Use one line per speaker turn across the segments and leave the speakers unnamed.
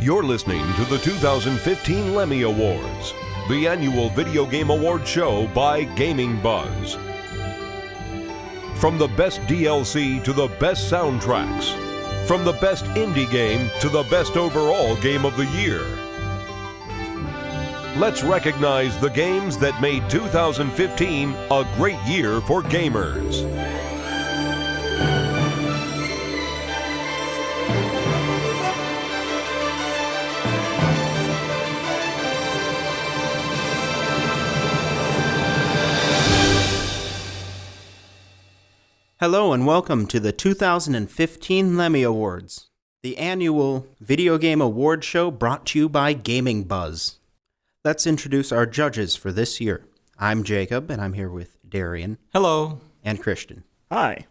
You're listening to the 2015 Lemmy Awards, the annual video game award show by Gaming Buzz. From the best DLC to the best soundtracks, from the best indie game to the best overall game of the year. Let's recognize the games that made 2015 a great year for gamers.
Hello and welcome to the 2015 Lemmy Awards, the annual video game award show brought to you by Gaming Buzz. Let's introduce our judges for this year. I'm Jacob, and I'm here with Darien.
Hello.
And Christian.
Hi.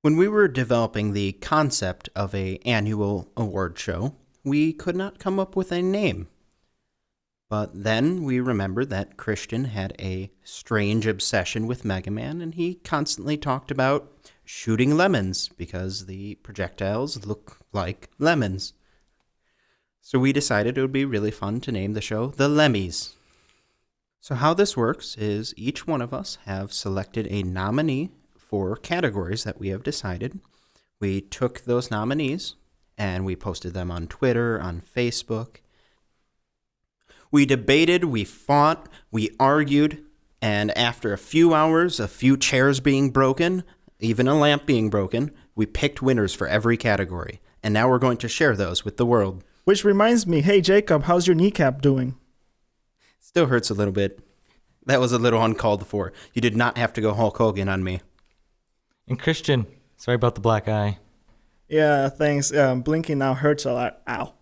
When we were developing the concept of an annual award show, we could not come up with a name. But then we remembered that Christian had a strange obsession with Mega Man, and he constantly talked about shooting lemons because the projectiles look like lemons. So we decided it would be really fun to name the show The Lemmys. So how this works is each one of us have selected a nominee for categories that we have decided. We took those nominees and we posted them on Twitter, on Facebook. We debated, we fought, we argued, and after a few hours, a few chairs being broken, even a lamp being broken, we picked winners for every category. And now we're going to share those with the world.
Which reminds me, hey Jacob, how's your kneecap doing?
Still hurts a little bit. That was a little uncalled for. You did not have to go Hulk Hogan on me.
And Christian, sorry about the black eye.
Yeah, thanks. Blinking now hurts a lot. Ow.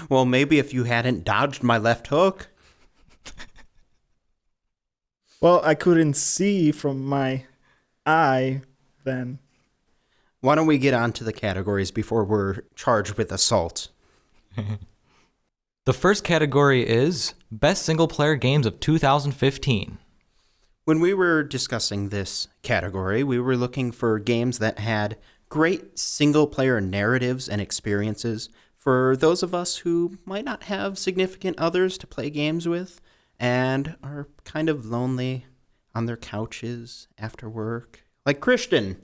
Well, maybe if you hadn't dodged my left hook.
Well, I couldn't see from my eye then.
Why don't we get on to the categories before we're charged with assault?
The first category is Best Single-Player Games of 2015.
When we were discussing this category, we were looking for games that had great single-player narratives and experiences for those of us who might not have significant others to play games with and are kind of lonely on their couches after work. Like Christian.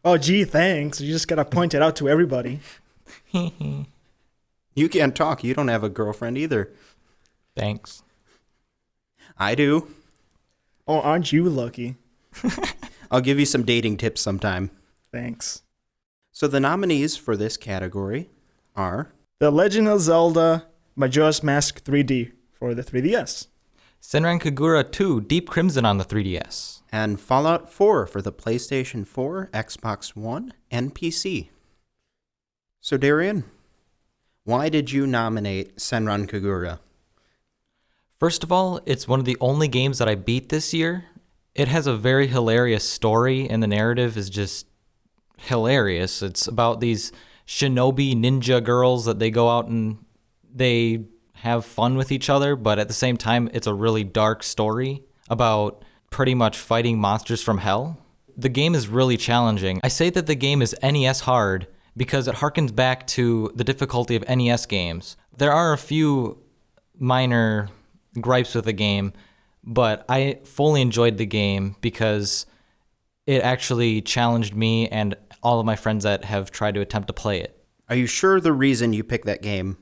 Oh, gee, thanks. You just gotta point it out to everybody.
You can't talk. You don't have a girlfriend either.
Thanks.
I do.
Oh, aren't you lucky?
I'll give you some dating tips sometime.
Thanks.
So the nominees for this category are
The Legend of Zelda Majora's Mask 3D for the 3DS.
Senran Kagura 2 Deep Crimson on the 3DS.
and Fallout 4 for the PlayStation 4, Xbox One, and PC. So Darien, why did you nominate Senran Kagura?
First of all, it's one of the only games that I beat this year. It has a very hilarious story, and the narrative is just hilarious. It's about these shinobi ninja girls that they go out and they have fun with each other, but at the same time, it's a really dark story about pretty much fighting monsters from hell. The game is really challenging. I say that the game is NES hard because it harkens back to the difficulty of NES games. There are a few minor gripes with the game, but I fully enjoyed the game because it actually challenged me and all of my friends that have tried to attempt to play it.
Are you sure the reason you picked that game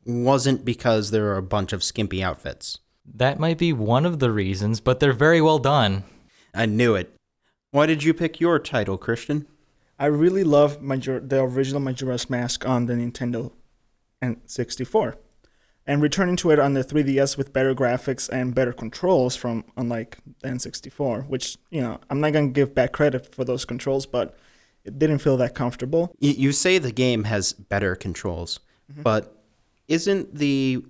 wasn't because there are a bunch of skimpy outfits?
That might be one of the reasons, but they're very well done.
I knew it. Why did you pick your title, Christian?
I really love the original Majora's Mask on the Nintendo N64. And returning to it on the 3DS with better graphics and better controls from unlike the N64, which, I'm not going to give back credit for those controls, but it didn't feel that comfortable.
You say the game has better controls, but isn't the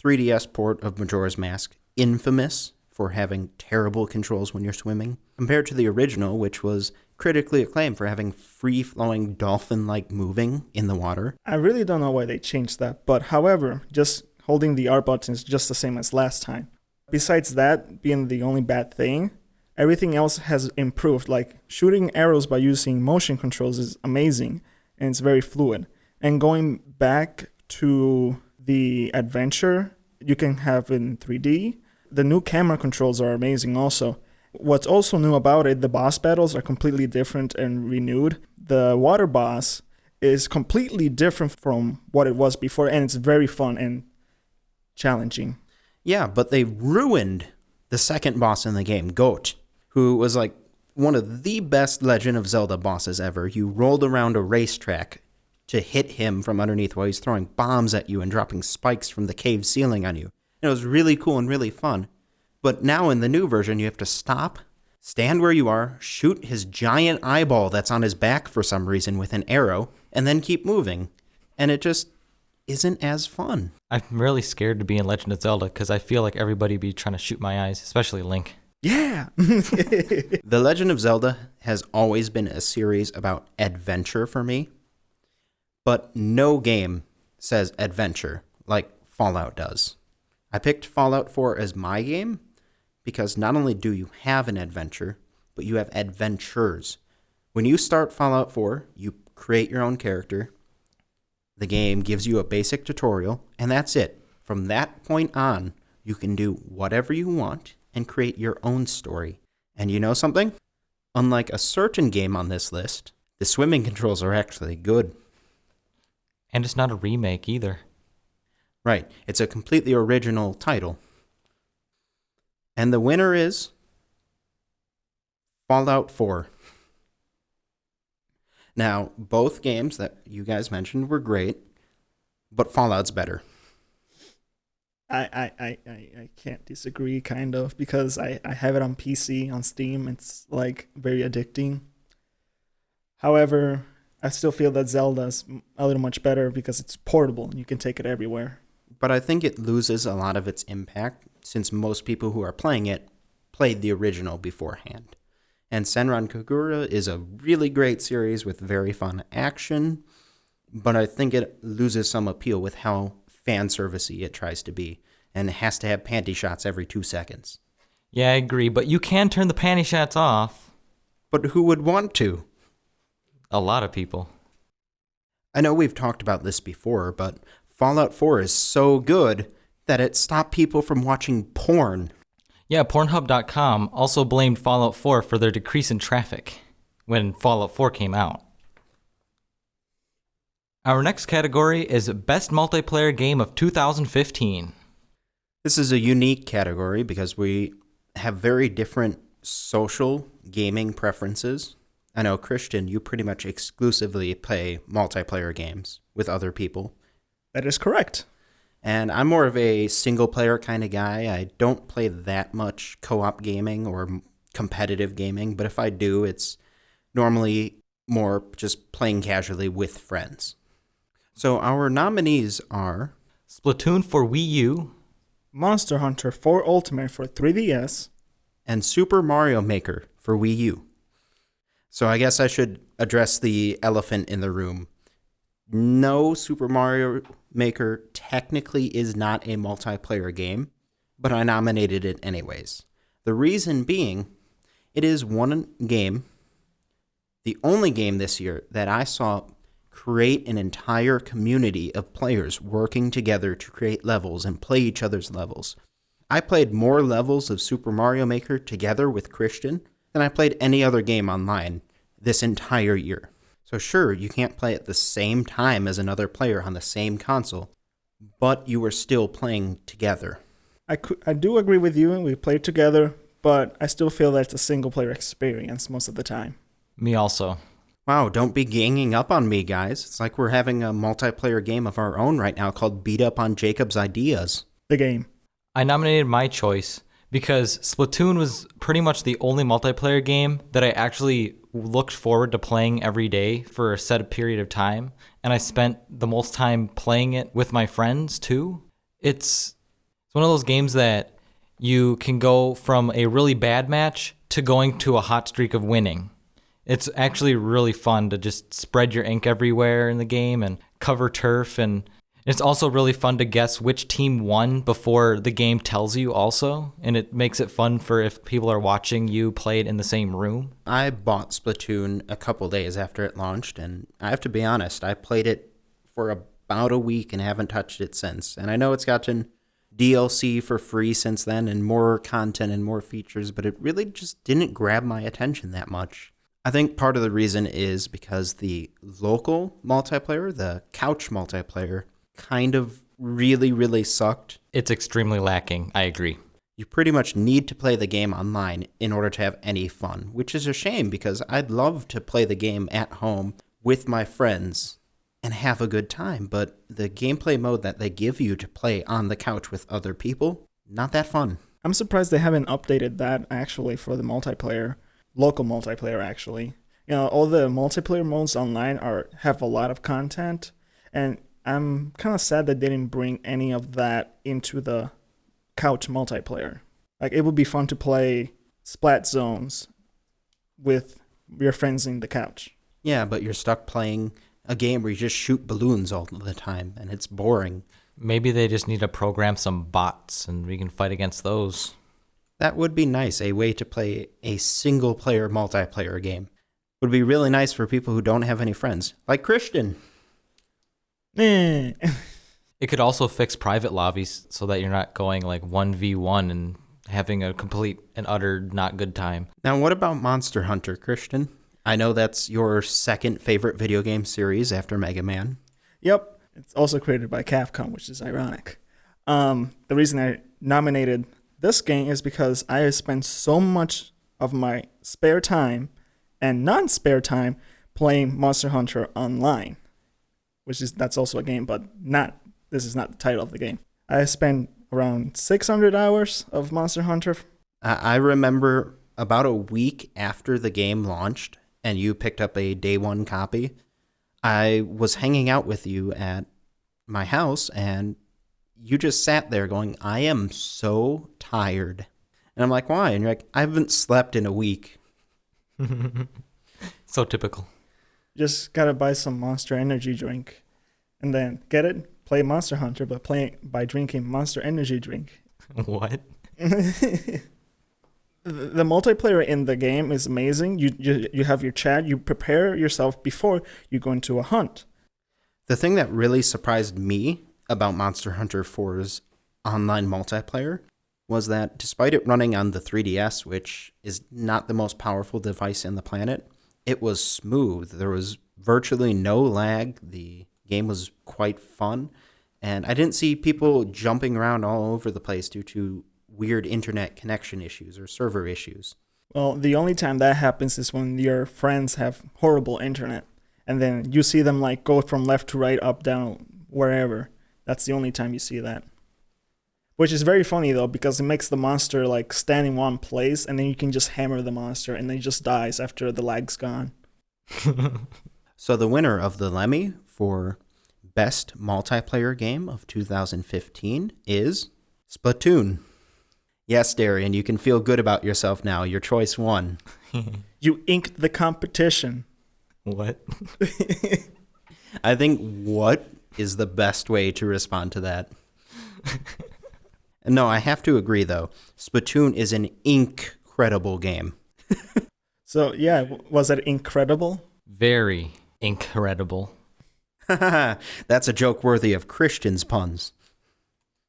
3DS port of Majora's Mask infamous for having terrible controls when you're swimming? Compared to the original, which was critically acclaimed for having free-flowing dolphin-like moving in the water.
I really don't know why they changed that, but however, just holding the R button is just the same as last time. Besides that being the only bad thing, everything else has improved. Like shooting arrows by using motion controls is amazing and it's very fluid. And going back to the adventure, you can have in 3D. The new camera controls are amazing also. What's also new about it, the boss battles are completely different and renewed. The water boss is completely different from what it was before, and it's very fun and challenging.
Yeah, but they ruined the second boss in the game, Goat, who was like one of the best Legend of Zelda bosses ever. You rolled around a racetrack to hit him from underneath while he's throwing bombs at you and dropping spikes from the cave ceiling on you. It was really cool and really fun. But now in the new version, you have to stop, stand where you are, shoot his giant eyeball that's on his back for some reason with an arrow, and then keep moving. And it just isn't as fun.
I'm really scared to be in Legend of Zelda because I feel like everybody be trying to shoot my eyes, especially Link.
Yeah.
The Legend of Zelda has always been a series about adventure for me. But no game says adventure like Fallout does. I picked Fallout 4 as my game because not only do you have an adventure, but you have adventures. When you start Fallout 4, you create your own character. The game gives you a basic tutorial, and that's it. From that point on, you can do whatever you want and create your own story. And you know something? Unlike a certain game on this list, the swimming controls are actually good.
And it's not a remake either.
Right. It's a completely original title. And the winner is Fallout 4. Now, both games that you guys mentioned were great, but Fallout's better.
I can't disagree, kind of, because I have it on PC, on Steam. It's like very addicting. However, I still feel that Zelda's a little much better because it's portable and you can take it everywhere.
But I think it loses a lot of its impact since most people who are playing it played the original beforehand. And Senran Kagura is a really great series with very fun action, but I think it loses some appeal with how fan servicey it tries to be, and it has to have panty shots every 2 seconds.
Yeah, I agree, but you can turn the panty shots off.
But who would want to?
A lot of people.
I know we've talked about this before, but Fallout 4 is so good that it stopped people from watching porn.
Yeah, Pornhub.com also blamed Fallout 4 for their decrease in traffic when Fallout 4 came out. Our next category is Best Multiplayer Game of 2015.
This is a unique category because we have very different social gaming preferences. I know, Christian, you pretty much exclusively play multiplayer games with other people.
That is correct.
And I'm more of a single-player kind of guy. I don't play that much co-op gaming or competitive gaming, but if I do, it's normally more just playing casually with friends. So our nominees are
Splatoon for Wii U,
Monster Hunter 4 Ultimate for 3DS,
and Super Mario Maker for Wii U. So I guess I should address the elephant in the room. No, Super Mario Maker technically is not a multiplayer game, but I nominated it anyways. The reason being, it is one game, the only game this year that I saw create an entire community of players working together to create levels and play each other's levels. I played more levels of Super Mario Maker together with Christian than I played any other game online this entire year. So sure, you can't play at the same time as another player on the same console, but you were still playing together.
I do agree with you, and we played together, but I still feel that it's a single-player experience most of the time.
me also.
Wow, don't be ganging up on me, guys. It's like we're having a multiplayer game of our own right now called Beat Up on Jacob's Ideas.
The game.
I nominated my choice because Splatoon was pretty much the only multiplayer game that I actually looked forward to playing every day for a set period of time, and I spent the most time playing it with my friends too. It's one of those games that you can go from a really bad match to going to a hot streak of winning. It's actually really fun to just spread your ink everywhere in the game and cover turf, and it's also really fun to guess which team won before the game tells you also, and it makes it fun for if people are watching you play it in the same room.
I bought Splatoon a couple days after it launched, and I have to be honest, I played it for about a week and haven't touched it since. And I know it's gotten DLC for free since then and more content and more features, but it really just didn't grab my attention that much. I think part of the reason is because the local multiplayer, the couch multiplayer, kind of really sucked.
It's extremely lacking. I agree.
You pretty much need to play the game online in order to have any fun, which is a shame because I'd love to play the game at home with my friends and have a good time, but the gameplay mode that they give you to play on the couch with other people, not that fun.
I'm surprised they haven't updated that actually for the multiplayer, local multiplayer actually. You know, all the multiplayer modes online have a lot of content, and I'm kind of sad that they didn't bring any of that into the couch multiplayer. Like, it would be fun to play Splat Zones with your friends in the couch.
Yeah, but you're stuck playing a game where you just shoot balloons all the time, and it's boring.
Maybe they just need to program some bots, and we can fight against those.
That would be nice, a way to play a single-player multiplayer game. Would be really nice for people who don't have any friends, like Christian.
It could also fix private lobbies so that you're not going like 1v1 and having a complete and utter not good time.
Now, what about Monster Hunter, Christian? I know that's your second favorite video game series after Mega Man.
Yep. It's also created by Capcom, which is ironic. The reason I nominated this game is because I have spent so much of my spare time and non-spare time playing Monster Hunter Online, that's also a game, but this is not the title of the game. I spent around 600 hours of Monster Hunter.
I remember about a week after the game launched and you picked up a day one copy, I was hanging out with you at my house and you just sat there going, I am so tired. And I'm like, why? And you're like, I haven't slept in a week.
So typical.
Just gotta buy some Monster Energy drink and then get it, play Monster Hunter, but play it by drinking Monster Energy drink.
What?
The multiplayer in the game is amazing. You have your chat. You prepare yourself before you go into a hunt.
The thing that really surprised me about Monster Hunter 4's online multiplayer was that despite it running on the 3DS, which is not the most powerful device in the planet, it was smooth. There was virtually no lag. The game was quite fun. And I didn't see people jumping around all over the place due to weird internet connection issues or server issues.
Well, the only time that happens is when your friends have horrible internet. And then you see them like go from left to right, up, down, wherever. That's the only time you see that. Which is very funny though, because it makes the monster like stand in one place and then you can just hammer the monster and then he just dies after the lag's gone.
So the winner of the Lemmy for Best Multiplayer Game of 2015 is Splatoon. Yes, Darien, you can feel good about yourself now. Your choice won.
You inked the competition.
What?
I think what is the best way to respond to that? No, I have to agree, though. Splatoon is an incredible game.
So, yeah, was it incredible?
Very incredible.
That's a joke worthy of Christian's puns.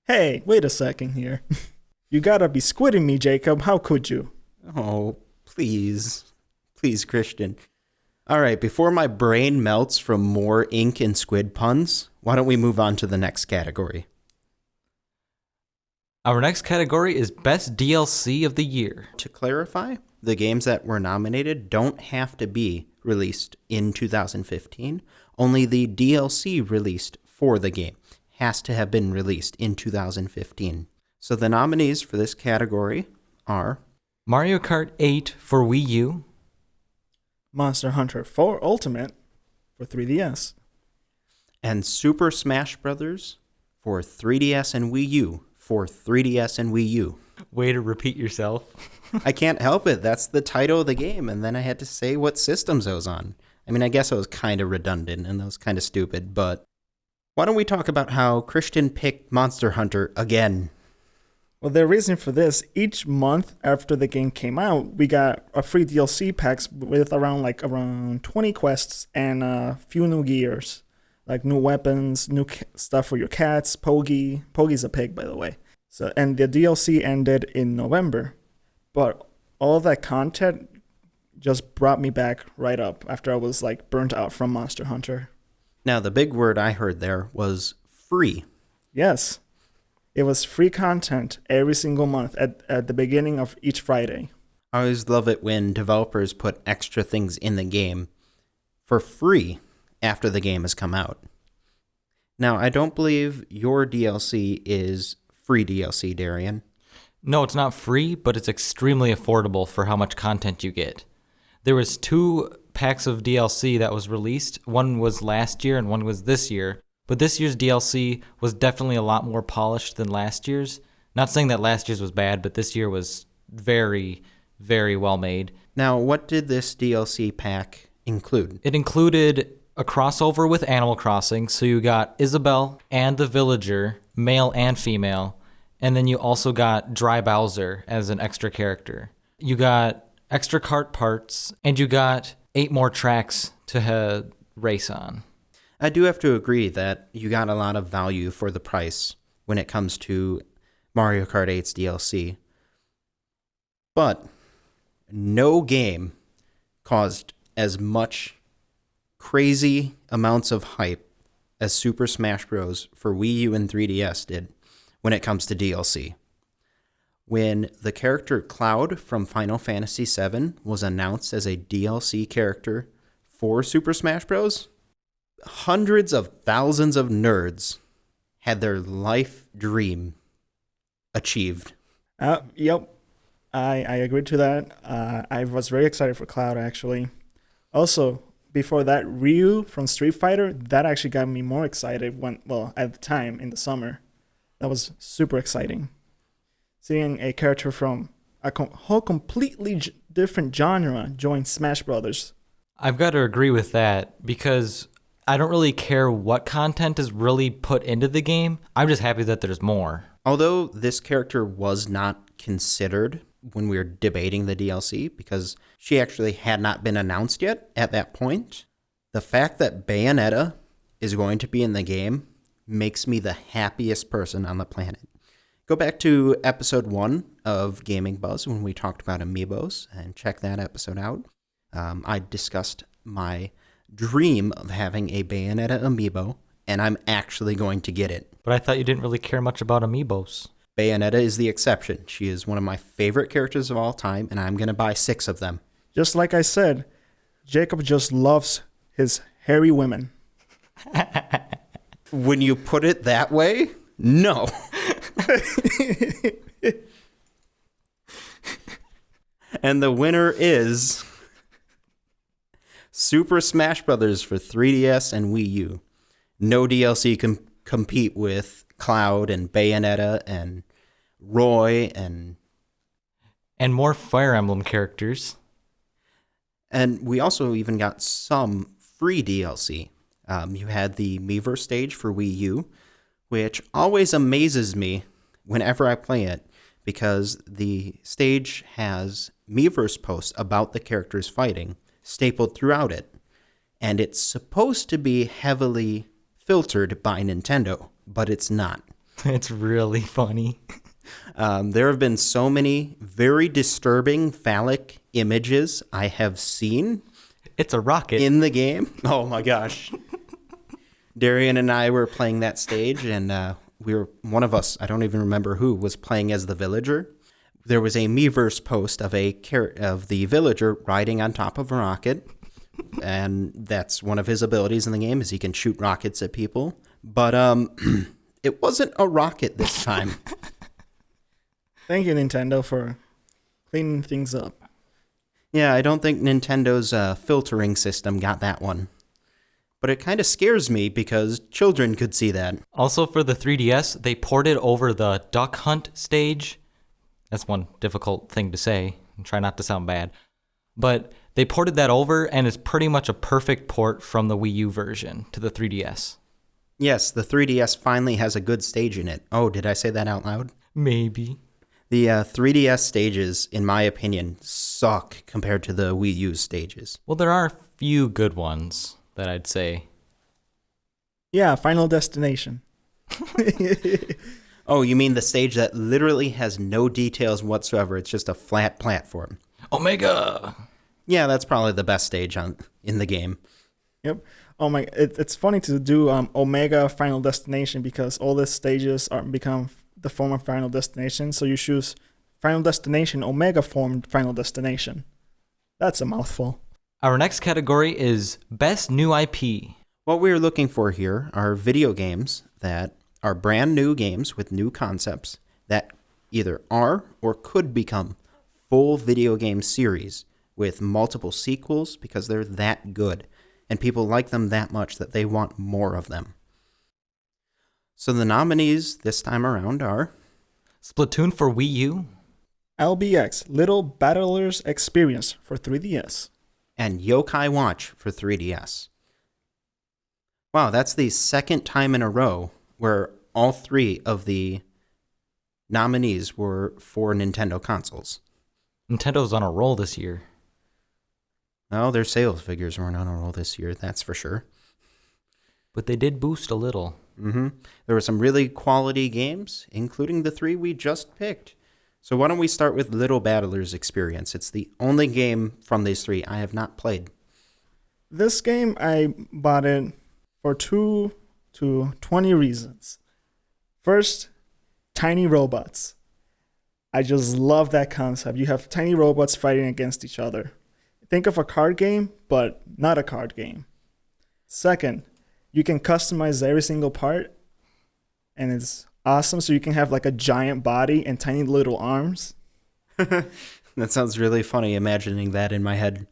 Hey, wait a second here. You gotta be squidding me, Jacob. How could you?
Oh, please. Please, Christian. All right, before my brain melts from more ink and squid puns, why don't we move on to the next category?
Our next category is Best DLC of the Year.
To clarify, the games that were nominated don't have to be released in 2015. Only the DLC released for the game has to have been released in 2015. So the nominees for this category are
Mario Kart 8 for Wii U,
Monster Hunter 4 Ultimate for 3DS,
and Super Smash Bros. For 3DS and Wii U for 3DS and Wii U.
Way to repeat yourself.
I can't help it. That's the title of the game, and then I had to say what systems I was on. I mean, I guess I was kind of redundant, and that was kind of stupid, but why don't we talk about how Christian picked Monster Hunter again?
Well, the reason for this, each month after the game came out, we got a free DLC packs with around 20 quests and a few new gears. like new weapons, stuff for your cats. Pogi's a pig, by the way. So, and the DLC ended in November, but all that content just brought me back right up after I was like burnt out from Monster Hunter.
Now, the big word I heard there was free.
Yes, it was free content every single month at the beginning of each Friday.
I always love it when developers put extra things in the game for free after the game has come out. Now, I don't believe your DLC is free DLC, Darien.
No, it's not free, but it's extremely affordable for how much content you get. There was 2 packs of DLC that was released. One was last year and one was this year. But this year's DLC was definitely a lot more polished than last year's. Not saying that last year's was bad, but this year was very, very well made.
Now, what did this DLC pack include?
It included a crossover with Animal Crossing, so you got Isabelle and the Villager, male and female, and then you also got Dry Bowser as an extra character. You got extra cart parts, and you got 8 more tracks to race on.
I do have to agree that you got a lot of value for the price when it comes to Mario Kart 8's DLC. But no game caused as much crazy amounts of hype as Super Smash Bros. For Wii U and 3DS did when it comes to DLC. When the character Cloud from Final Fantasy VII was announced as a DLC character for Super Smash Bros., hundreds of thousands of nerds had their life dream achieved.
Yep, I agreed to that. I was very excited for Cloud, actually. Also, before that, Ryu from Street Fighter, that actually got me more excited at the time in the summer. That was super exciting. Seeing a character from a whole completely different genre join Smash Brothers.
I've got to agree with that because I don't really care what content is really put into the game. I'm just happy that there's more.
Although this character was not considered when we were debating the DLC because she actually had not been announced yet at that point, the fact that Bayonetta is going to be in the game makes me the happiest person on the planet. Go back to episode 1 of Gaming Buzz when we talked about amiibos and check that episode out. I discussed my dream of having a Bayonetta amiibo, and I'm actually going to get it.
But I thought you didn't really care much about amiibos.
Bayonetta is the exception. She is one of my favorite characters of all time, and I'm going to buy 6 of them.
Just like I said, Jacob just loves his hairy women.
When you put it that way, no. And the winner is Super Smash Bros. For 3DS and Wii U. No DLC can compete with Cloud and Bayonetta and Roy and
more Fire Emblem characters.
And we also even got some free DLC. You had the Miiverse stage for Wii U, which always amazes me whenever I play it because the stage has Miiverse posts about the characters fighting stapled throughout it. And it's supposed to be heavily filtered by Nintendo, but it's not.
It's really funny.
There have been so many very disturbing phallic images I have seen.
It's a rocket.
In the game. Oh my gosh. Darien and I were playing that stage, and one of us, I don't even remember who, was playing as the villager. There was a Miiverse post of the villager riding on top of a rocket, and that's one of his abilities in the game is he can shoot rockets at people. But it wasn't a rocket this time.
Thank you, Nintendo, for cleaning things up.
Yeah, I don't think Nintendo's filtering system got that one. But it kind of scares me because children could see that.
Also for the 3DS, they ported over the Duck Hunt stage. That's one difficult thing to say, and try not to sound bad. But they ported that over, and it's pretty much a perfect port from the Wii U version to the 3DS.
Yes, the 3DS finally has a good stage in it. Oh, did I say that out loud?
Maybe.
The 3DS stages, in my opinion, suck compared to the Wii U stages.
Well, there are a few good ones that I'd say.
Yeah, Final Destination.
Oh, you mean the stage that literally has no details whatsoever? It's just a flat platform.
Omega!
Yeah, that's probably the best stage in the game.
Yep. Oh my! It's funny to do Omega Final Destination because all the stages are become the form of Final Destination. So you choose Final Destination Omega form Final Destination. That's a mouthful.
Our next category is Best New IP.
What we're looking for here are video games that are brand new games with new concepts that either are or could become full video game series with multiple sequels because they're that good and people like them that much that they want more of them. So the nominees this time around are
Splatoon for Wii U,
LBX Little Battlers Experience for 3DS.
and Yokai Watch for 3DS. Wow, that's the second time in a row where all three of the nominees were for Nintendo consoles.
Nintendo's on a roll this year.
No, their sales figures weren't on a roll this year, that's for sure.
But they did boost a little.
There were some really quality games, including the three we just picked. So why don't we start with Little Battlers Experience? It's the only game from these three I have not played.
This game, I bought it for 2 to 20 reasons. First, tiny robots. I just love that concept. You have tiny robots fighting against each other. Think of a card game, but not a card game. Second, you can customize every single part, and it's awesome. So you can have like a giant body and tiny little arms.
That sounds really funny, imagining that in my head.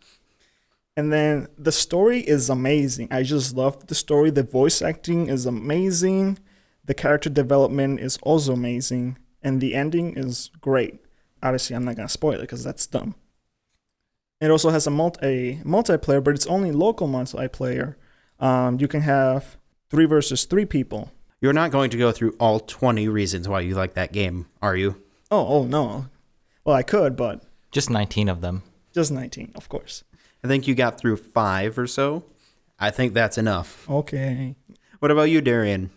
And then the story is amazing. I just love the story. The voice acting is amazing. The character development is also amazing. And the ending is great. Obviously, I'm not going to spoil it because that's dumb. It also has a multiplayer, but it's only local multiplayer. You can have 3 versus 3 people.
You're not going to go through all 20 reasons why you like that game, are you?
Oh, no. Well, I could, but
Just 19 of them.
just 19, of course.
I think you got through 5 or so. I think that's enough.
Okay.
What about you, Darien?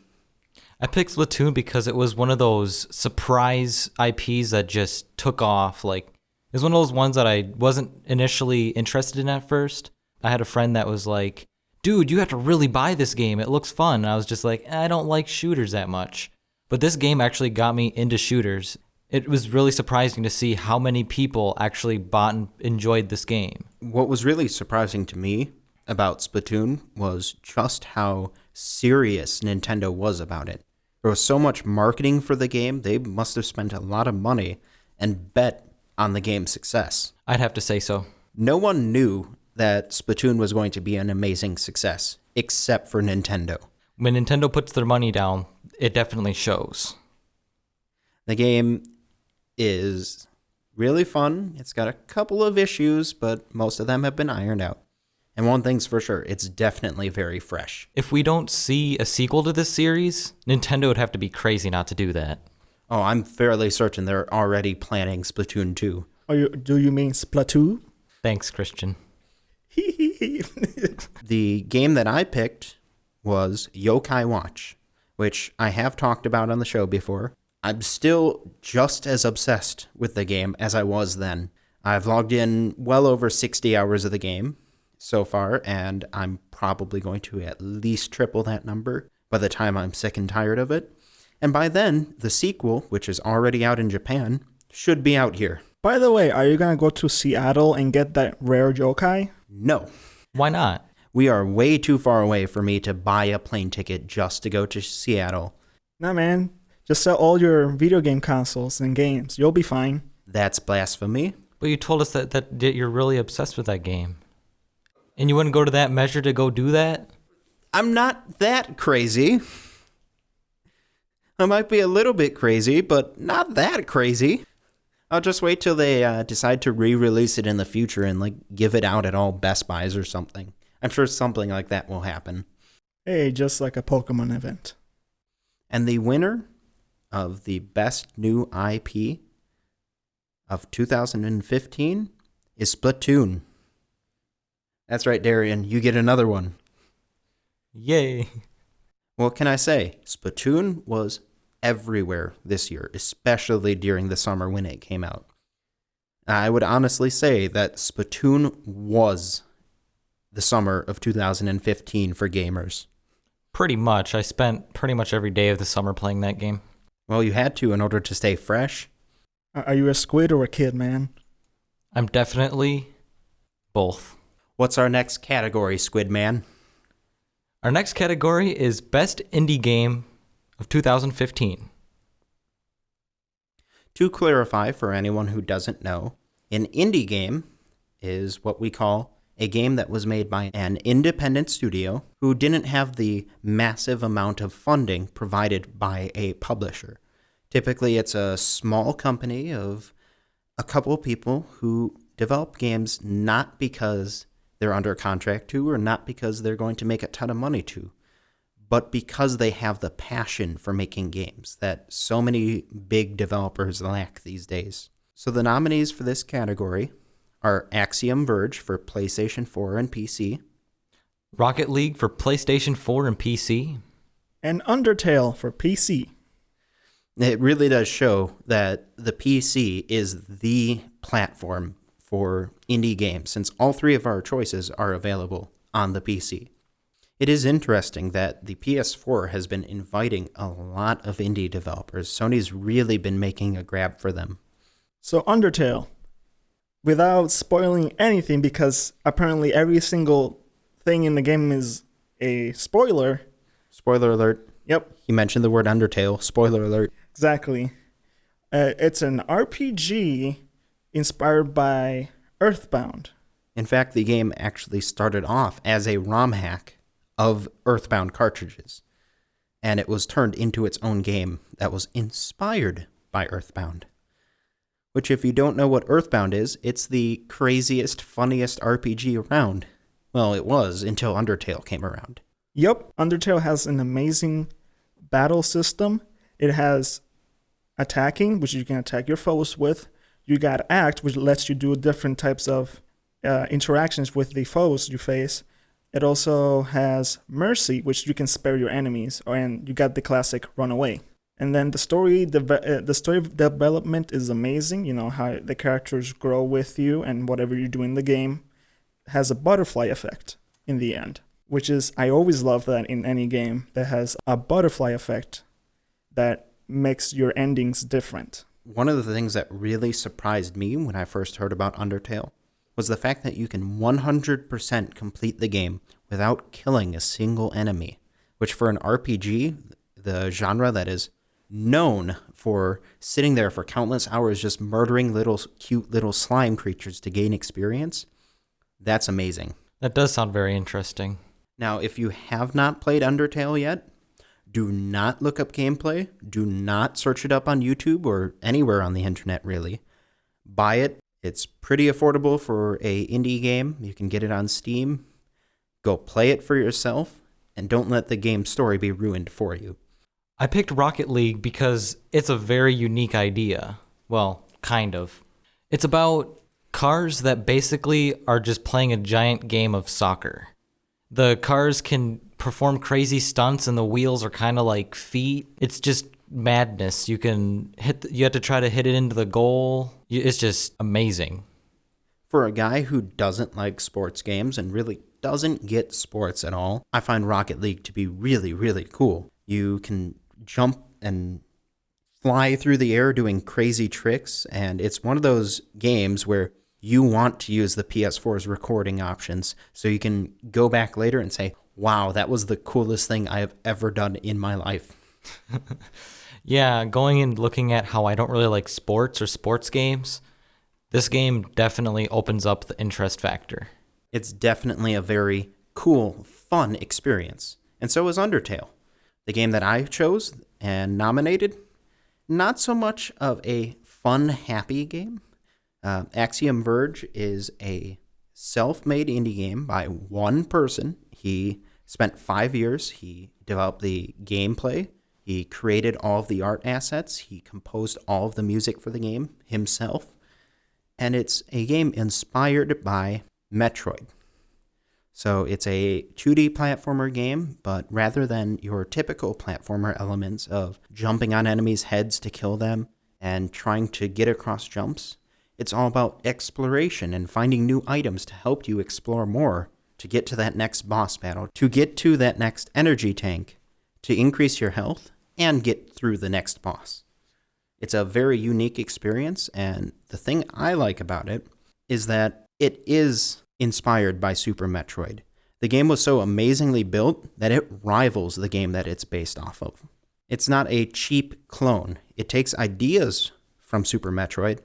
I picked Splatoon because it was one of those surprise IPs that just took off. Like, it was one of those ones that I wasn't initially interested in at first. I had a friend that was like, dude, you have to really buy this game. It looks fun. And I was just like, I don't like shooters that much. But this game actually got me into shooters. It was really surprising to see how many people actually bought and enjoyed this game.
What was really surprising to me about Splatoon was just how serious Nintendo was about it. There was so much marketing for the game, they must have spent a lot of money and bet on the game's success.
I'd have to say so.
No one knew that Splatoon was going to be an amazing success, except for Nintendo.
When Nintendo puts their money down, it definitely shows.
The game is really fun. It's got a couple of issues, but most of them have been ironed out. And one thing's for sure, it's definitely very fresh.
If we don't see a sequel to this series, Nintendo would have to be crazy not to do that.
Oh, I'm fairly certain they're already planning Splatoon 2.
Do you mean Splatoon?
Thanks, Christian.
The game that I picked was Yokai Watch, which I have talked about on the show before. I'm still just as obsessed with the game as I was then. I've logged in well over 60 hours of the game so far, and I'm probably going to at least triple that number by the time I'm sick and tired of it. And by then, the sequel, which is already out in Japan, should be out here.
By the way, are you going to go to Seattle and get that rare yokai?
No.
Why not?
We are way too far away for me to buy a plane ticket just to go to Seattle.
Nah, man. Just sell all your video game consoles and games. You'll be fine.
That's blasphemy.
But you told us that you're really obsessed with that game. And you wouldn't go to that measure to go do that?
I'm not that crazy. I might be a little bit crazy, but not that crazy. I'll just wait till they decide to re-release it in the future and give it out at all Best Buys or something. I'm sure something like that will happen.
Hey, just like a Pokemon event.
And the winner of the Best New IP of 2015 is Splatoon. That's right, Darien. You get another one.
Yay.
What can I say? Splatoon was everywhere this year, especially during the summer when it came out. I would honestly say that Splatoon was the summer of 2015 for gamers.
Pretty much. I spent pretty much every day of the summer playing that game.
Well, you had to in order to stay fresh.
Are you a squid or a kid, man?
I'm definitely both.
What's our next category, Squid Man?
Our next category is Best Indie Game of 2015.
To clarify for anyone who doesn't know, an indie game is what we call a game that was made by an independent studio who didn't have the massive amount of funding provided by a publisher. Typically, it's a small company of a couple people who develop games not because they're under contract to or not because they're going to make a ton of money to, but because they have the passion for making games that so many big developers lack these days. So the nominees for this category are Axiom Verge for PlayStation 4 and PC,
Rocket League for PlayStation 4 and PC,
And Undertale for PC.
It really does show that the PC is the platform for indie games, since all three of our choices are available on the PC. It is interesting that the PS4 has been inviting a lot of indie developers. Sony's really been making a grab for them.
So Undertale, without spoiling anything, because apparently every single thing in the game is a spoiler.
Spoiler alert.
Yep,
He mentioned the word Undertale. Spoiler alert.
exactly. It's an RPG inspired by Earthbound.
In fact, the game actually started off as a ROM hack of Earthbound cartridges, and it was turned into its own game that was inspired by Earthbound. Which, if you don't know what Earthbound is, it's the craziest, funniest RPG around. Well, it was until Undertale came around.
Yep, Undertale has an amazing battle system. It has attacking, which you can attack your foes with. You got Act, which lets you do different types of interactions with the foes you face. It also has Mercy, which you can spare your enemies, and you got the classic Run Away. And then the story development is amazing. You know how the characters grow with you, and whatever you do in the game has a butterfly effect in the end, which is, I always love that in any game that has a butterfly effect that makes your endings different.
One of the things that really surprised me when I first heard about Undertale was the fact that you can 100% complete the game without killing a single enemy, which for an RPG, the genre that is known for sitting there for countless hours just murdering cute little slime creatures to gain experience, that's amazing.
That does sound very interesting.
Now, if you have not played Undertale yet, do not look up gameplay. Do not search it up on YouTube or anywhere on the internet, really. Buy it. It's pretty affordable for a indie game. You can get it on Steam. Go play it for yourself, and don't let the game story be ruined for you.
I picked Rocket League because it's a very unique idea. Well, kind of. It's about cars that basically are just playing a giant game of soccer. The cars can perform crazy stunts and the wheels are kind of like feet. It's just madness. You have to try to hit it into the goal. It's just amazing.
For a guy who doesn't like sports games and really doesn't get sports at all, I find Rocket League to be really, really cool. You can jump and fly through the air doing crazy tricks, and it's one of those games where you want to use the PS4's recording options so you can go back later and say, wow, that was the coolest thing I have ever done in my life.
Yeah, going and looking at how I don't really like sports or sports games, this game definitely opens up the interest factor.
It's definitely a very cool, fun experience. And so is Undertale. The game that I chose and nominated, not so much of a fun, happy game. Axiom Verge is a self-made indie game by one person. He spent 5 years. He developed the gameplay. He created all of the art assets. He composed all of the music for the game himself. And it's a game inspired by Metroid. So it's a 2D platformer game, but rather than your typical platformer elements of jumping on enemies' heads to kill them and trying to get across jumps, it's all about exploration and finding new items to help you explore more, to get to that next boss battle, to get to that next energy tank, to increase your health, and get through the next boss. It's a very unique experience, and the thing I like about it is that it is inspired by Super Metroid. The game was so amazingly built that it rivals the game that it's based off of. It's not a cheap clone. It takes ideas from Super Metroid,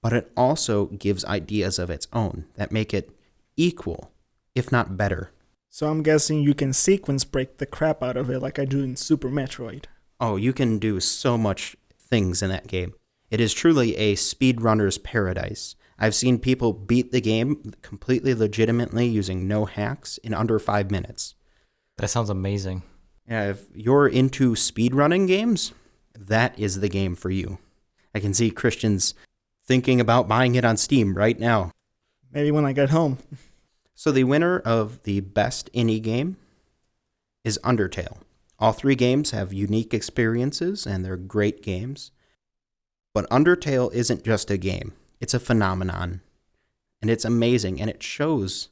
but it also gives ideas of its own that make it equal, if not better.
So I'm guessing you can sequence break the crap out of it like I do in Super Metroid.
Oh, you can do so much things in that game. It is truly a speedrunner's paradise. I've seen people beat the game completely legitimately using no hacks in under 5 minutes.
That sounds amazing.
Yeah, if you're into speedrunning games, that is the game for you. I can see Christians thinking about buying it on Steam right now.
Maybe when I get home.
So the winner of the best indie game is Undertale. All 3 games have unique experiences and they're great games. But Undertale isn't just a game. It's a phenomenon. And it's amazing. And it shows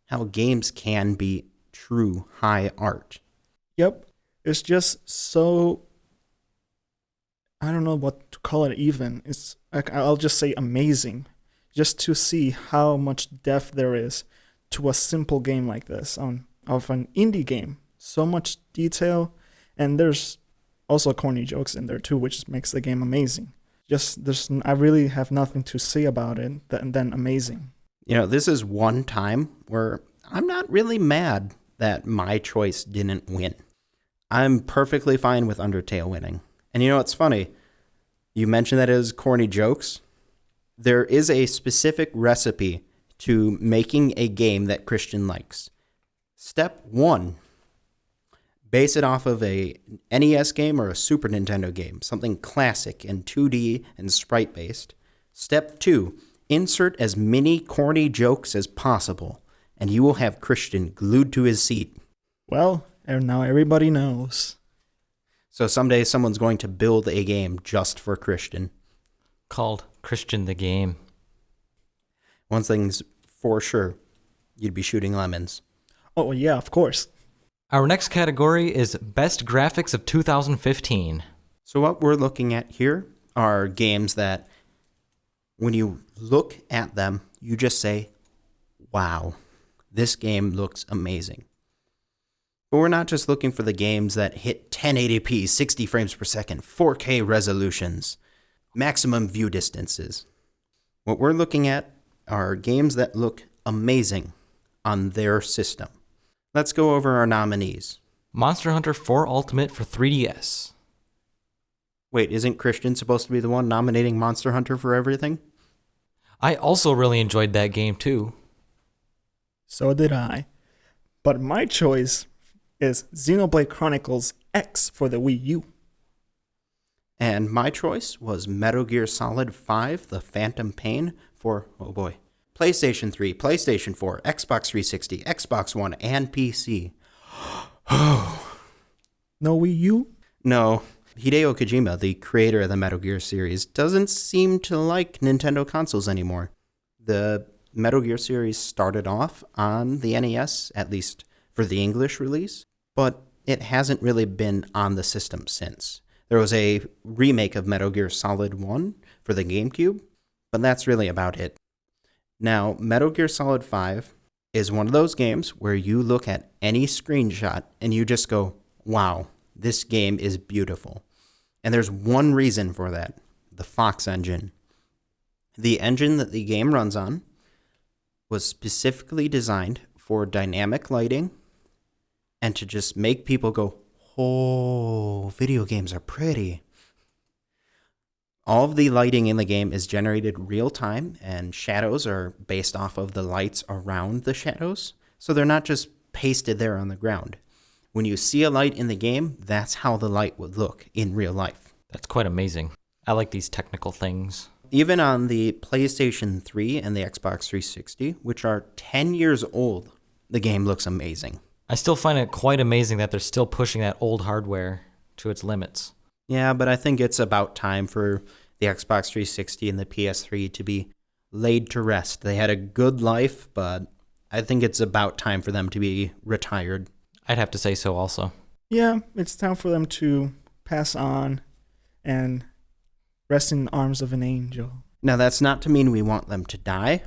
how games can be true high art.
Yep. It's just so... I don't know what to call it even. It's like, I'll just say amazing. Just to see how much depth there is to a simple game like this of an indie game. So much detail. And there's also corny jokes in there too, which makes the game amazing. I really have nothing to say about it than amazing.
You know, this is one time where I'm not really mad that my choice didn't win. I'm perfectly fine with Undertale winning. And you know what's funny? You mentioned that as corny jokes. There is a specific recipe to making a game that Christian likes. Step 1. Base it off of a NES game or a Super Nintendo game, something classic and 2D and sprite-based. Step 2, insert as many corny jokes as possible, and you will have Christian glued to his seat.
Well, and now everybody knows.
So someday someone's going to build a game just for Christian.
Called Christian the Game.
One thing's for sure, you'd be shooting lemons.
Oh, yeah, of course.
Our next category is Best Graphics of 2015.
So what we're looking at here are games that when you look at them, you just say, wow, this game looks amazing. But we're not just looking for the games that hit 1080p, 60 frames per second, 4K resolutions, maximum view distances. What we're looking at are games that look amazing on their system. Let's go over our nominees.
Monster Hunter 4 Ultimate for 3DS.
Wait, isn't Christian supposed to be the one nominating Monster Hunter for everything?
I also really enjoyed that game too.
So did I. But my choice is Xenoblade Chronicles X for the Wii U.
And my choice was Metal Gear Solid 5, The Phantom Pain for, oh boy, PlayStation 3, PlayStation 4, Xbox 360, Xbox One, and PC.
No Wii U?
No, Hideo Kojima, the creator of the Metal Gear series, doesn't seem to like Nintendo consoles anymore. The Metal Gear series started off on the NES, at least for the English release, but it hasn't really been on the system since. There was a remake of Metal Gear Solid 1 for the GameCube, but that's really about it. Now, Metal Gear Solid 5 is one of those games where you look at any screenshot and you just go, wow, this game is beautiful. And there's one reason for that, the Fox engine. The engine that the game runs on was specifically designed for dynamic lighting and to just make people go, oh, video games are pretty. All of the lighting in the game is generated real time, and shadows are based off of the lights around the shadows. So they're not just pasted there on the ground. When you see a light in the game, that's how the light would look in real life.
That's quite amazing. I like these technical things.
Even on the PlayStation 3 and the Xbox 360, which are 10 years old the game looks amazing.
I still find it quite amazing that they're still pushing that old hardware to its limits.
Yeah, but I think it's about time for the Xbox 360 and the PS3 to be laid to rest. They had a good life, but I think it's about time for them to be retired.
I'd have to say so also.
Yeah, it's time for them to pass on and rest in the arms of an angel.
Now, that's not to mean we want them to die.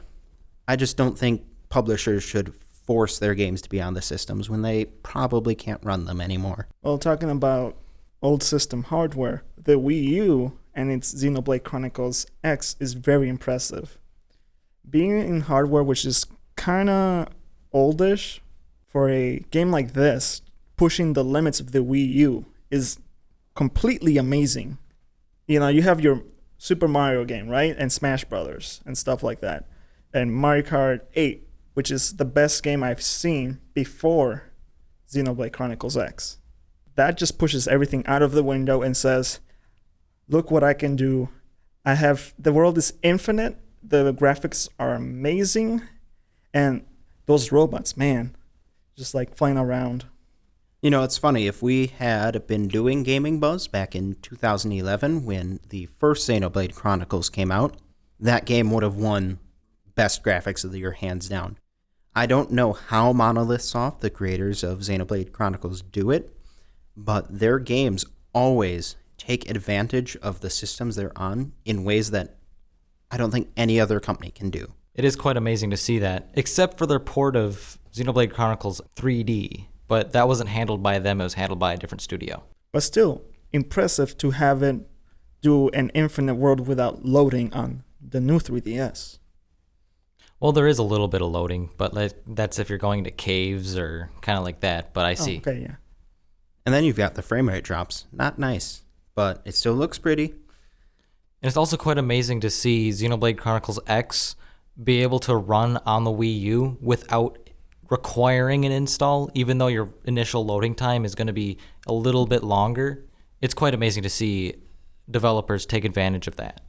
I just don't think publishers should force their games to be on the systems when they probably can't run them anymore.
Well, talking about old system hardware, the Wii U and its Xenoblade Chronicles X is very impressive. Being in hardware which is kind of oldish for a game like this, pushing the limits of the Wii U is completely amazing. You know, you have your Super Mario game, right? And Smash Brothers and stuff like that. And Mario Kart 8, which is the best game I've seen before Xenoblade Chronicles X. That just pushes everything out of the window and says, look what I can do. The world is infinite, the graphics are amazing, and those robots, man, just like flying around.
You know, it's funny, if we had been doing Gaming Buzz back in 2011 when the first Xenoblade Chronicles came out, that game would have won Best Graphics of the Year hands down. I don't know how Monolith Soft, the creators of Xenoblade Chronicles, do it, but their games always take advantage of the systems they're on in ways that I don't think any other company can do.
It is quite amazing to see that, except for their port of Xenoblade Chronicles 3D. But that wasn't handled by them, it was handled by a different studio.
But still, impressive to have it do an infinite world without loading on the new 3DS.
Well, there is a little bit of loading, but that's if you're going to caves or kind of like that, but I see.
Okay, yeah.
And then you've got the frame rate drops. Not nice, but it still looks pretty.
And it's also quite amazing to see Xenoblade Chronicles X be able to run on the Wii U without requiring an install, even though your initial loading time is going to be a little bit longer. It's quite amazing to see developers take advantage of that.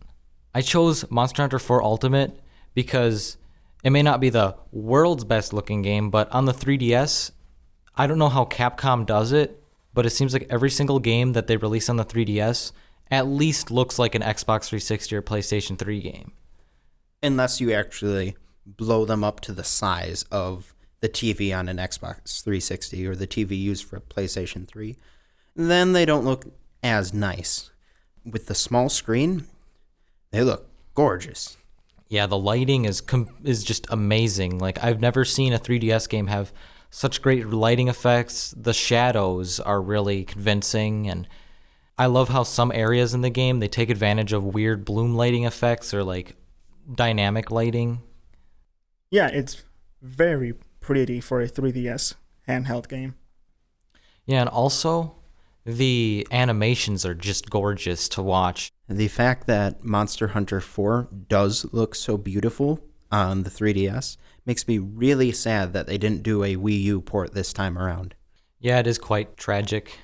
I chose Monster Hunter 4 Ultimate because it may not be the world's best looking game, but on the 3DS, I don't know how Capcom does it, but it seems like every single game that they release on the 3DS at least looks like an Xbox 360 or PlayStation 3 game.
Unless you actually blow them up to the size of the TV on an Xbox 360 or the TV used for PlayStation 3, then they don't look as nice. With the small screen, they look gorgeous.
Yeah, the lighting is just amazing. Like, I've never seen a 3DS game have such great lighting effects. The shadows are really convincing, and I love how some areas in the game, they take advantage of weird bloom lighting effects or like dynamic lighting.
Yeah, it's very pretty for a 3DS handheld game.
Yeah, and also the animations are just gorgeous to watch.
The fact that Monster Hunter 4 does look so beautiful on the 3DS makes me really sad that they didn't do a Wii U port this time around.
Yeah, it is quite tragic.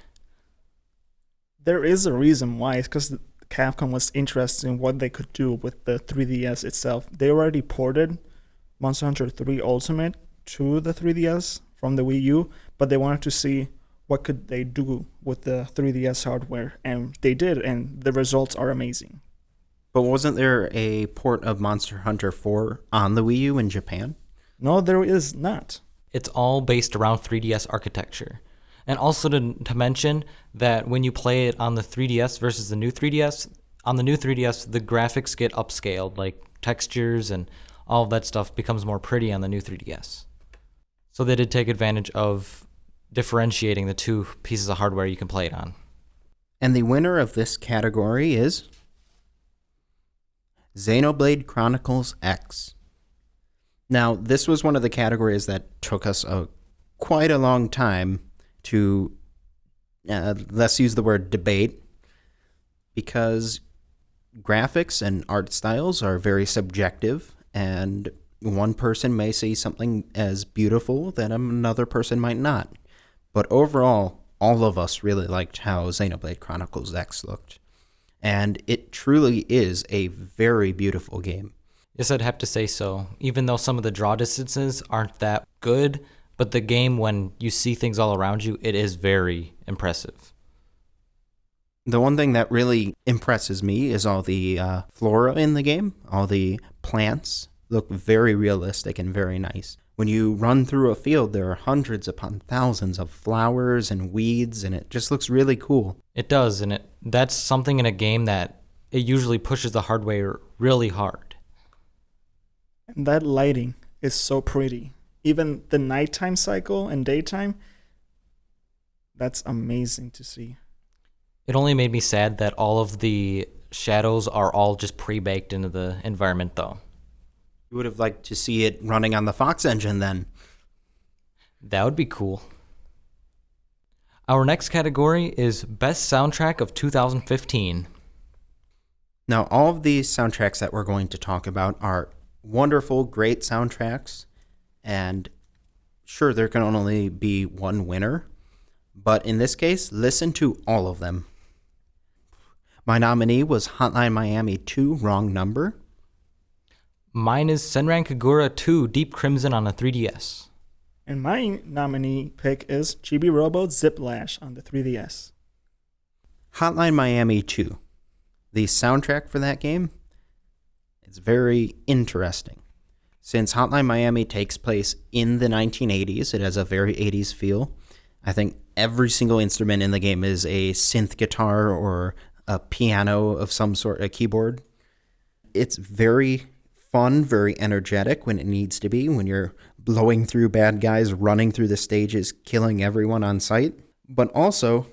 There is a reason why. It's because Capcom was interested in what they could do with the 3DS itself. They already ported Monster Hunter 3 Ultimate to the 3DS from the Wii U, but they wanted to see what could they do with the 3DS hardware, and they did, and the results are amazing.
But wasn't there a port of Monster Hunter 4 on the Wii U in Japan?
No, there is not.
It's all based around 3DS architecture. And also to mention that when you play it on the 3DS versus the new 3DS, on the new 3DS, the graphics get upscaled, like textures and all of that stuff becomes more pretty on the new 3DS. So they did take advantage of differentiating the two pieces of hardware you can play it on.
And the winner of this category is Xenoblade Chronicles X. Now, this was one of the categories that took us quite a long time to, let's use the word debate, because graphics and art styles are very subjective, and one person may see something as beautiful that another person might not. But overall, all of us really liked how Xenoblade Chronicles X looked. And it truly is a very beautiful game.
Yes, I'd have to say so. Even though some of the draw distances aren't that good, But the game, when you see things all around you, it is very impressive.
The one thing that really impresses me is all the flora in the game. All the plants look very realistic and very nice. When you run through a field, there are hundreds upon thousands of flowers and weeds, and it just looks really cool.
It does, and that's something in a game that it usually pushes the hardware really hard.
And that lighting is so pretty. Even the nighttime cycle and daytime, that's amazing to see.
It only made me sad that all of the shadows are all just pre-baked into the environment, though.
You would have liked to see it running on the Fox engine then.
That would be cool. Our next category is Best Soundtrack of 2015.
Now, all of these soundtracks that we're going to talk about are wonderful, great soundtracks, and sure, there can only be one winner, but in this case, listen to all of them. My nominee was Hotline Miami 2, Wrong Number.
Mine is Senran Kagura 2, Deep Crimson on the 3DS.
And my nominee pick is Chibi Robo Ziplash on the 3DS.
Hotline Miami 2. The soundtrack for that game, it's very interesting. Since Hotline Miami takes place in the 1980s, it has a very 80s feel. I think every single instrument in the game is a synth guitar or a piano of some sort, a keyboard. It's very fun, very energetic when it needs to be, when you're blowing through bad guys, running through the stages, killing everyone on sight. But also,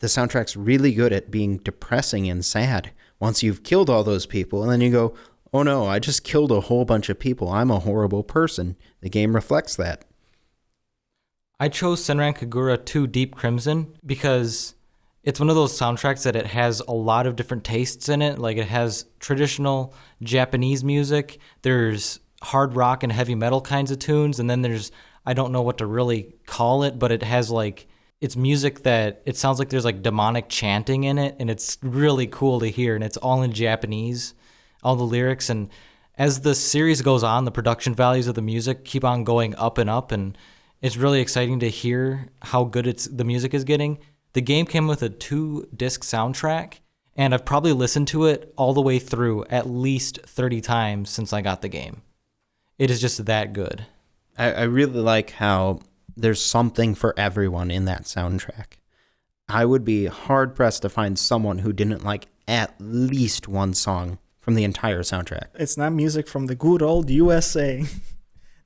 the soundtrack's really good at being depressing and sad. Once you've killed all those people, and then you go, oh no, I just killed a whole bunch of people. I'm a horrible person. The game reflects that.
I chose Senran Kagura 2, Deep Crimson because it's one of those soundtracks that it has a lot of different tastes in it. Like, it has traditional Japanese music, there's hard rock and heavy metal kinds of tunes, and then there's, I don't know what to really call it, but it has like, it's music that it sounds like there's like demonic chanting in it, and it's really cool to hear, and it's all in Japanese, all the lyrics. And as the series goes on, the production values of the music keep on going up, and it's really exciting to hear how good the music is getting. The game came with a 2-disc soundtrack, and I've probably listened to it all the way through at least 30 times since I got the game. It is just that good.
I really like how there's something for everyone in that soundtrack. I would be hard-pressed to find someone who didn't like at least one song from the entire soundtrack.
It's not music from the good old USA.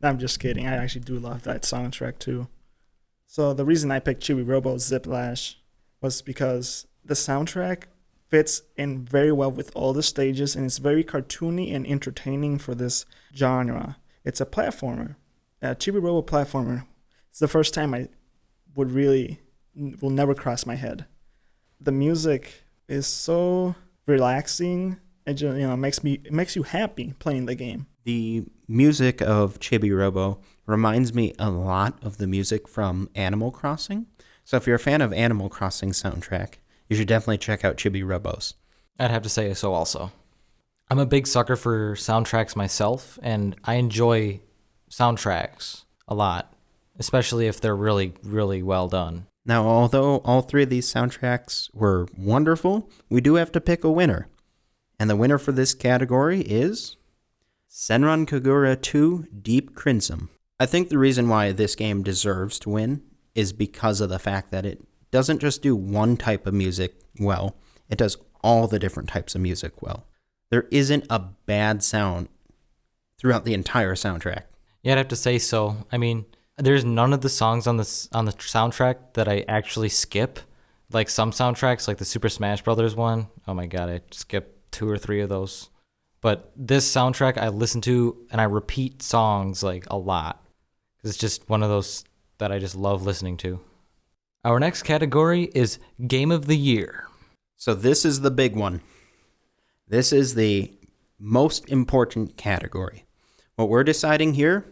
No, I'm just kidding. I actually do love that soundtrack too. So the reason I picked Chibi Robo Ziplash was because the soundtrack fits in very well with all the stages, and it's very cartoony and entertaining for this genre. It's a platformer, a Chibi Robo platformer. It's the first time I will never cross my head. The music is so relaxing. It just, it makes you happy playing the game.
The music of Chibi Robo reminds me a lot of the music from Animal Crossing. So if you're a fan of Animal Crossing soundtrack, you should definitely check out Chibi Robo's.
I'd have to say so also. I'm a big sucker for soundtracks myself, and I enjoy soundtracks a lot, especially if they're really, really well done.
Now, although all three of these soundtracks were wonderful, we do have to pick a winner. And the winner for this category is Senran Kagura 2 Deep Crimson. I think the reason why this game deserves to win is because of the fact that it doesn't just do one type of music well, it does all the different types of music well. There isn't a bad sound throughout the entire soundtrack.
Yeah, I'd have to say so. I mean, there's none of the songs on the soundtrack that I actually skip. Like some soundtracks, like the Super Smash Brothers one, oh my god, I skipped 2 or 3 of those. But this soundtrack I listen to and I repeat songs like a lot. It's just one of those that I just love listening to. Our next category is Game of the Year.
So this is the big one. This is the most important category. What we're deciding here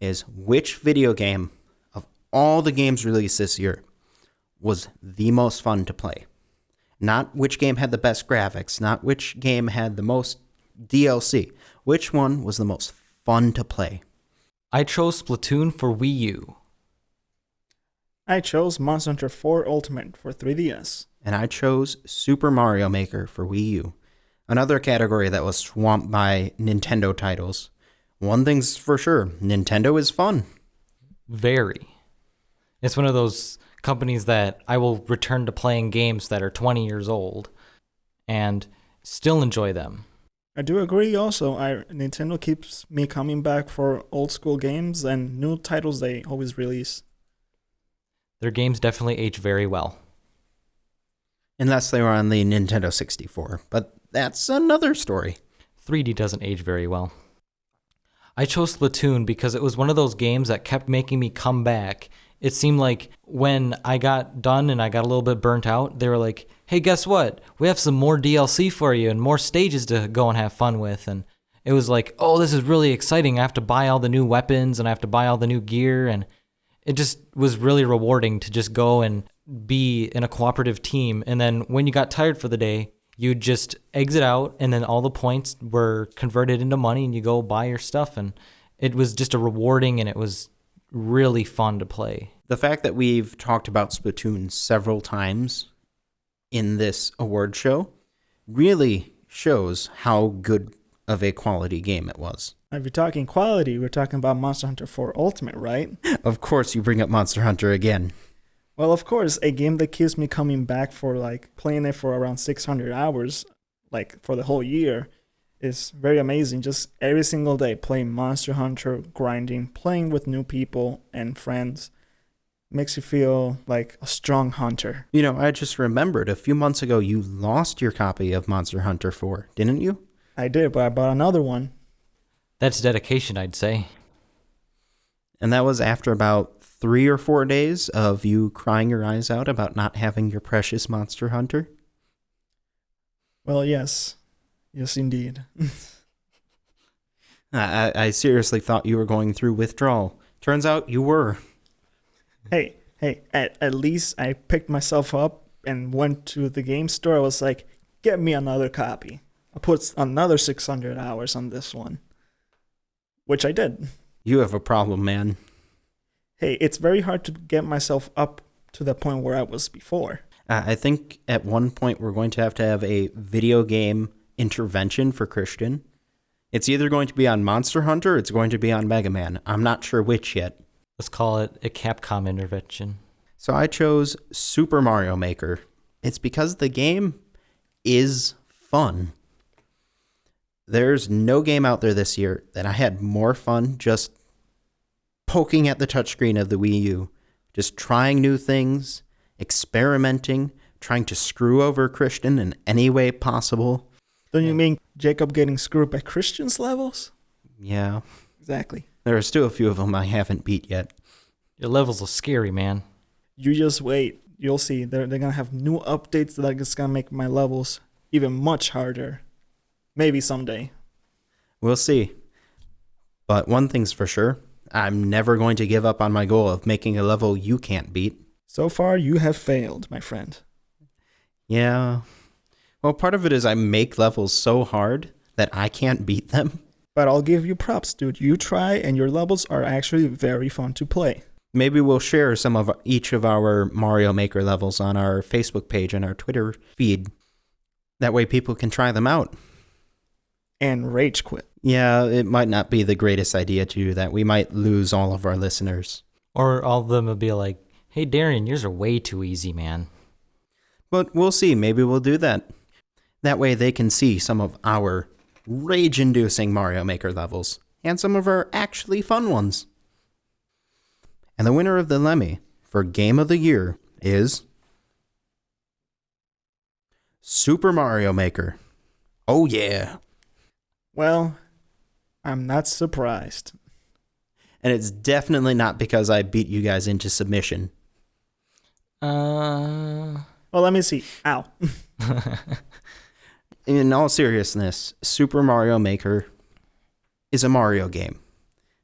is which video game of all the games released this year was the most fun to play. Not which game had the best graphics, not which game had the most DLC. Which one was the most fun to play?
I chose Splatoon for Wii U.
I chose Monster Hunter 4 Ultimate for 3DS.
And I chose Super Mario Maker for Wii U. Another category that was swamped by Nintendo titles. One thing's for sure, Nintendo is fun.
Very. It's one of those companies that I will return to playing games that are 20 years old and still enjoy them.
I do agree also. Nintendo keeps me coming back for old school games and new titles they always release.
Their games definitely age very well.
Unless they were on the Nintendo 64, but that's another story.
3D doesn't age very well. I chose Splatoon because it was one of those games that kept making me come back. It seemed like when I got done and I got a little bit burnt out, they were like, hey, guess what? We have some more DLC for you and more stages to go and have fun with. And it was like, oh, this is really exciting. I have to buy all the new weapons and I have to buy all the new gear. And it just was really rewarding to just go and be in a cooperative team. And then when you got tired for the day, you just exit out and then all the points were converted into money and you go buy your stuff. And it was just a rewarding and it was really fun to play.
The fact that we've talked about Splatoon several times in this award show really shows how good of a quality game it was.
If you're talking quality, we're talking about Monster Hunter 4 Ultimate, right?
Of course you bring up Monster Hunter again.
Well, of course, a game that keeps me coming back for like playing it for around 600 hours, like for the whole year, is very amazing. Just every single day playing Monster Hunter, grinding, playing with new people and friends. Makes you feel like a strong hunter.
You know, I just remembered a few months ago you lost your copy of Monster Hunter 4, didn't you?
I did, but I bought another one.
That's dedication, I'd say.
And that was after about 3 or 4 days of you crying your eyes out about not having your precious Monster Hunter?
Well, yes. Yes, indeed.
I seriously thought you were going through withdrawal. Turns out you were.
Hey, at least I picked myself up and went to the game store. I was like, get me another copy. I put another 600 hours on this one, which I did.
You have a problem, man.
Hey, it's very hard to get myself up to the point where I was before.
I think at one point we're going to have a video game intervention for Christian. It's either going to be on Monster Hunter or it's going to be on Mega Man. I'm not sure which yet.
Let's call it a Capcom intervention.
So I chose Super Mario Maker. It's because the game is fun. There's no game out there this year that I had more fun just poking at the touchscreen of the Wii U, just trying new things, experimenting, trying to screw over Christian in any way possible.
Don't you mean Jacob getting screwed by Christian's levels?
Yeah.
Exactly.
There are still a few of them I haven't beat yet.
Your levels are scary, man.
You just wait. You'll see. They're going to have new updates that are just going to make my levels even much harder. Maybe someday.
We'll see. But one thing's for sure. I'm never going to give up on my goal of making a level you can't beat.
So far, you have failed, my friend.
Yeah. Well, part of it is I make levels so hard that I can't beat them.
But I'll give you props, dude. You try, and your levels are actually very fun to play.
Maybe we'll share some of each of our Mario Maker levels on our Facebook page and our Twitter feed. That way people can try them out.
And rage quit.
Yeah, it might not be the greatest idea to do that. We might lose all of our listeners.
Or all of them will be like, hey, Darien, yours are way too easy, man.
But we'll see. Maybe we'll do that. That way they can see some of our rage-inducing Mario Maker levels and some of our actually fun ones. And the winner of the Lemmy for Game of the Year is Super Mario Maker. Oh yeah.
Well, I'm not surprised.
And it's definitely not because I beat you guys into submission.
Well, let me see. Ow.
In all seriousness, Super Mario Maker is a Mario game.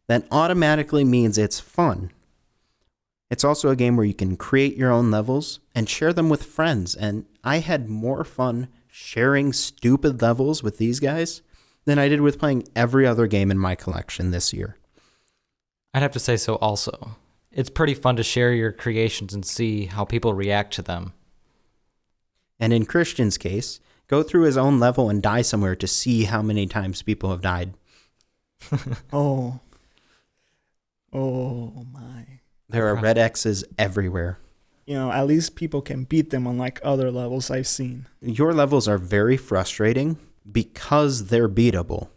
That automatically means it's fun. It's also a game where you can create your own levels and share them with friends. And I had more fun sharing stupid levels with these guys than I did with playing every other game in my collection this year.
I'd have to say so also. It's pretty fun to share your creations and see how people react to them.
And in Christian's case, go through his own level and die somewhere to see how many times people have died.
Oh my.
There are red X's everywhere.
At least people can beat them unlike other levels I've seen.
Your levels are very frustrating because they're beatable.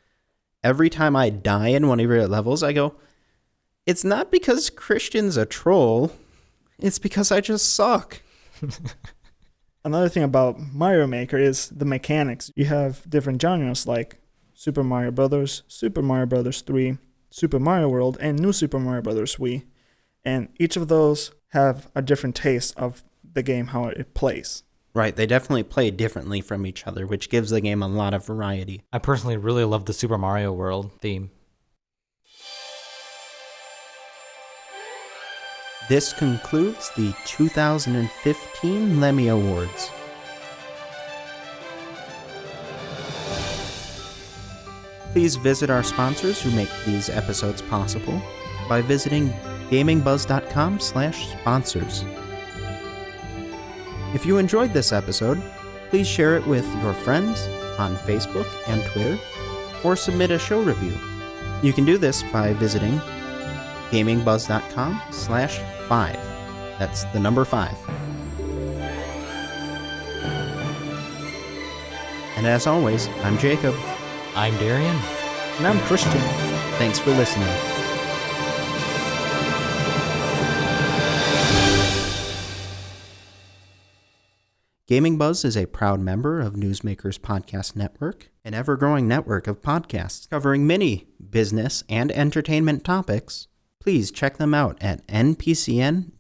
Every time I die in one of your levels, I go, it's not because Christian's a troll, it's because I just suck.
Another thing about Mario Maker is the mechanics. You have different genres like Super Mario Brothers, Super Mario Brothers 3, Super Mario World, and New Super Mario Brothers Wii. And each of those have a different taste of the game, how it plays.
Right, they definitely play differently from each other, which gives the game a lot of variety.
I personally really love the Super Mario World theme.
This concludes the 2015 Lemmy Awards. Please visit our sponsors who make these episodes possible by visiting gamingbuzz.com/sponsors. If you enjoyed this episode, please share it with your friends on Facebook and Twitter, or submit a show review. You can do this by visiting gamingbuzz.com/5. That's the number 5. And as always, I'm Jacob.
I'm Darien.
And I'm Christian.
Thanks for listening. Gaming Buzz is a proud member of Newsmakers Podcast Network, an ever-growing network of podcasts covering many business and entertainment topics. Please check them out at npcn.tv.